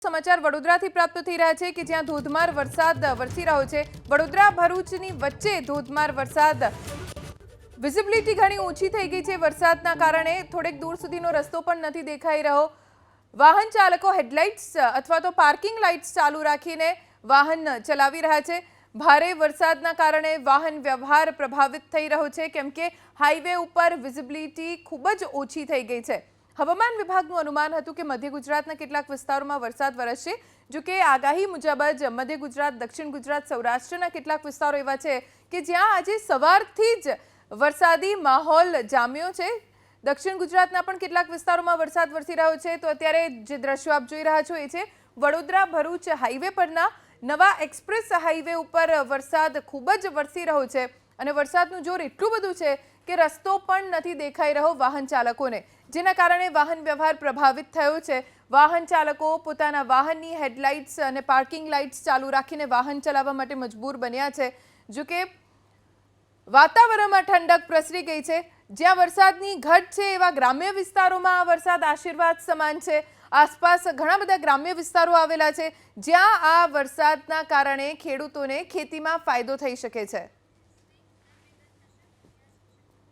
સમાચાર વડોદરાથી પ્રાપ્ત થઈ રહ્યા છે કે જ્યાં ધોધમાર વરસાદ વરસી રહ્યો છે। વડોદરા ભરૂચની વચ્ચે ધોધમાર વરસાદ, વિઝિબિલિટી ઘણી ઓછી થઈ ગઈ છે। વરસાદના કારણે થોડેક દૂર સુધીનો રસ્તો પણ નથી દેખાઈ રહ્યો। વાહન ચાલકો હેડલાઇટ્સ અથવા તો પાર્કિંગ લાઇટ્સ ચાલુ રાખીને વાહન ચલાવી રહ્યા છે। ભારે વરસાદના કારણે વાહન વ્યવહાર પ્રભાવિત થઈ રહ્યો છે કેમ કે હાઈવે ઉપર વિઝિબિલિટી ખૂબ જ ઓછી થઈ ગઈ છે। હવામાન વિભાગનું અનુમાન હતું કે મધ્ય ગુજરાતના કેટલાક વિસ્તારોમાં વરસાદ વરસશે। જો કે આગાહી મુજબ જ મધ્ય ગુજરાત, દક્ષિણ ગુજરાત, સૌરાષ્ટ્રના કેટલાક વિસ્તારો એવા છે કે જ્યાં આજે સવારથી જ વરસાદી માહોલ જામ્યો છે। દક્ષિણ ગુજરાતના પણ કેટલાક વિસ્તારોમાં વરસાદ વરસી રહ્યો છે। તો અત્યારે જે દ્રશ્યો આપ જોઈ રહ્યા છો એ છે વડોદરા ભરૂચ હાઈવે પરના નવા એક્સપ્રેસ હાઈવે ઉપર વરસાદ ખૂબ જ વરસી રહ્યો છે અને વરસાદનું જોર એટલું બધું છે કે રસ્તો પણ નથી દેખાઈ રહ્યો વાહન ચાલકોને, જેના કારણે વાહન વ્યવહાર પ્રભાવિત થયો છે। વાહન ચાલકો પોતાના વાહનની હેડલાઇટ્સ અને પાર્કિંગ લાઇટ્સ ચાલુ રાખીને વાહન ચલાવવા માટે મજબૂર બન્યા છે। જો કે વાતાવરણમાં ઠંડક પ્રસરી ગઈ છે। જ્યાં વરસાદની ઘટ છે એવા ગ્રામ્ય વિસ્તારોમાં આ વરસાદ આશીર્વાદ સમાન છે। આસપાસ ઘણા બધા ગ્રામ્ય વિસ્તારો આવેલા છે જ્યાં આ વરસાદના કારણે ખેડૂતોને ખેતીમાં ફાયદો થઈ શકે છે।